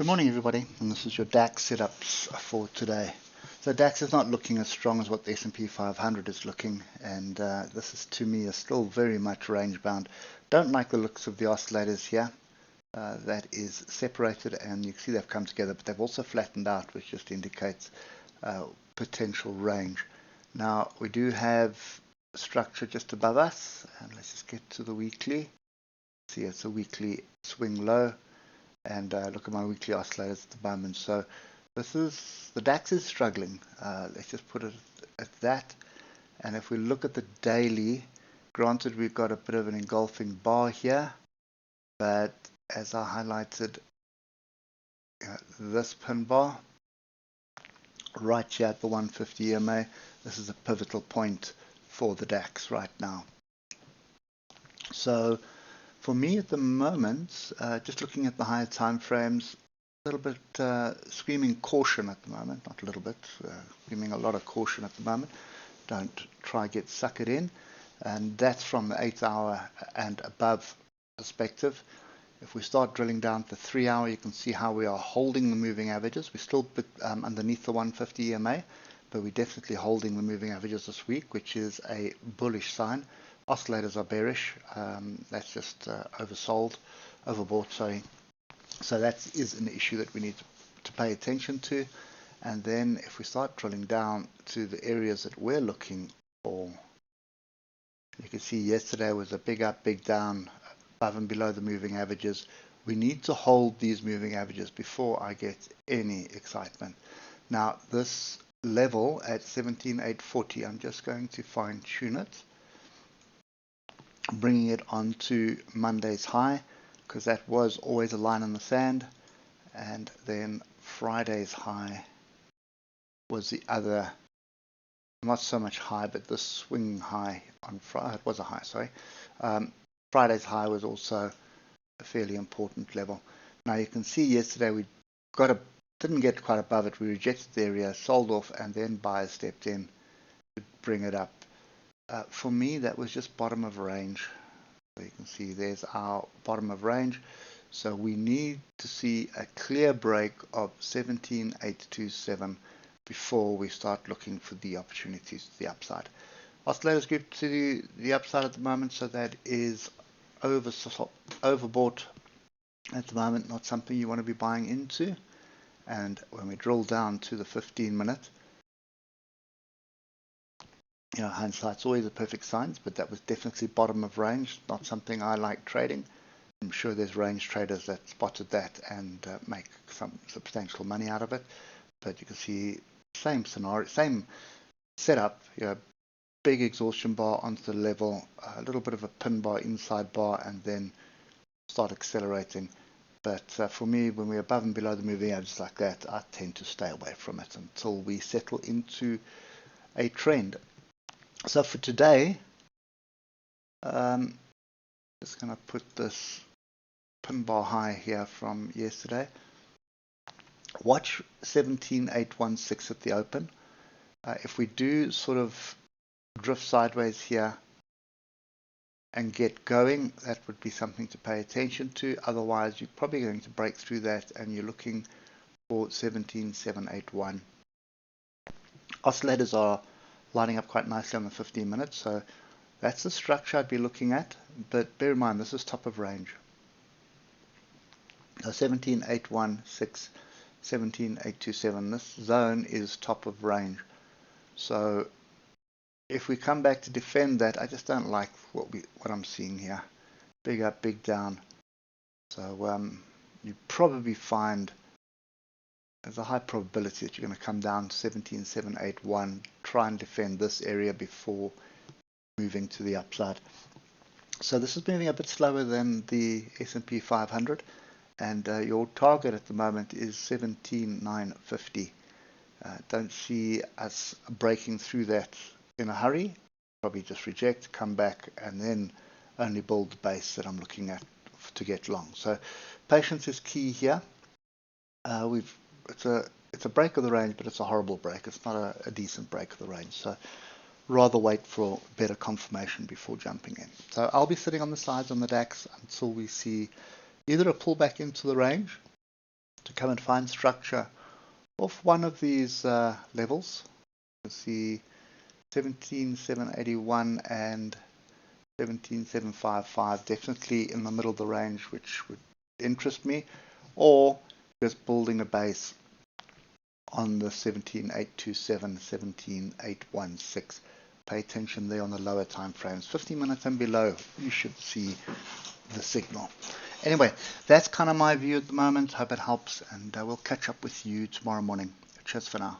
Good morning everybody, and this is your DAX setups for today. So DAX is not looking as strong as what the S&P 500 is looking, and this is to me is still very much range bound. Don't like the looks of the oscillators here. That is separated, and you can see they've come together, but they've also flattened out, which just indicates potential range. Now we do have structure just above us, and let's just get to the weekly. See, it's a weekly swing low. And look at my weekly oscillators at the moment. So this is, the DAX is struggling. Let's just put it at that. And if we look at the daily, granted we've got a bit of an engulfing bar here, but as I highlighted, this pin bar right here at the 150 EMA, this is a pivotal point for the DAX right now. So for me at the moment, just looking at the higher time frames, a little bit screaming caution at the moment, not a little bit, screaming a lot of caution at the moment. Don't try get suckered in, and that's from the 8-hour and above perspective. If we start drilling down to 3-hour, you can see how we are holding the moving averages. We're still a bit underneath the 150 EMA, but we're definitely holding the moving averages this week, which is a bullish sign. Oscillators are bearish. That's just overbought, sorry. So that is an issue that we need to pay attention to. And then if we start drilling down to the areas that we're looking for, you can see yesterday was a big up, big down, above and below the moving averages. We need to hold these moving averages before I get any excitement. Now this level at 17,840, I'm just going to fine tune it, bringing it onto Monday's high, because that was always a line in the sand, and then Friday's high was the other, not so much high, but the swing high on Friday. It was a high, sorry. Friday's high was also a fairly important level. Now you can see yesterday we didn't get quite above it. We rejected the area, sold off, and then buyers stepped in to bring it up. For me, that was just bottom of range. So you can see there's our bottom of range. So we need to see a clear break of 17,827 before we start looking for the opportunities to the upside. Oscillators group to the upside at the moment, so that is overbought at the moment, not something you want to be buying into. And when we drill down to the 15-minute, you know, hindsight's always a perfect science, but that was definitely bottom of range, not something I like trading. I'm sure there's range traders that spotted that and make some substantial money out of it. But you can see same scenario, same setup, you know, big exhaustion bar onto the level, a little bit of a pin bar, inside bar, and then start accelerating. But for me, when we're above and below the moving averages like that, I tend to stay away from it until we settle into a trend. So for today, just going to put this pin bar high here from yesterday. Watch 17,816 at the open. If we do sort of drift sideways here and get going, that would be something to pay attention to. Otherwise, you're probably going to break through that, and you're looking for 17,781. Oscillators are lining up quite nicely on the 15 minutes, so that's the structure I'd be looking at, but bear in mind this is top of range. So 17,816, 17,827, this zone is top of range. So if we come back to defend that, I just don't like what I'm seeing here. Big up, big down. So you probably find there's a high probability that you're going to come down to 17,781, try and defend this area before moving to the upside. So this is moving a bit slower than the S&P 500, and your target at the moment is 17,950. Don't see us breaking through that in a hurry. Probably just reject, come back, and then only build the base that I'm looking at to get long. So patience is key here. It's a break of the range, but it's a horrible break. It's not a decent break of the range. So rather wait for better confirmation before jumping in. So I'll be sitting on the sides on the DAX until we see either a pullback into the range to come and find structure off one of these levels. You see 17,781 and 17,755 definitely in the middle of the range, which would interest me, or just building a base on the 17,827, 17,816. Pay attention there on the lower time frames, 15 minutes and below. You should see the signal. Anyway, that's kind of my view at the moment. Hope it helps, and we'll catch up with you tomorrow morning. Cheers for now.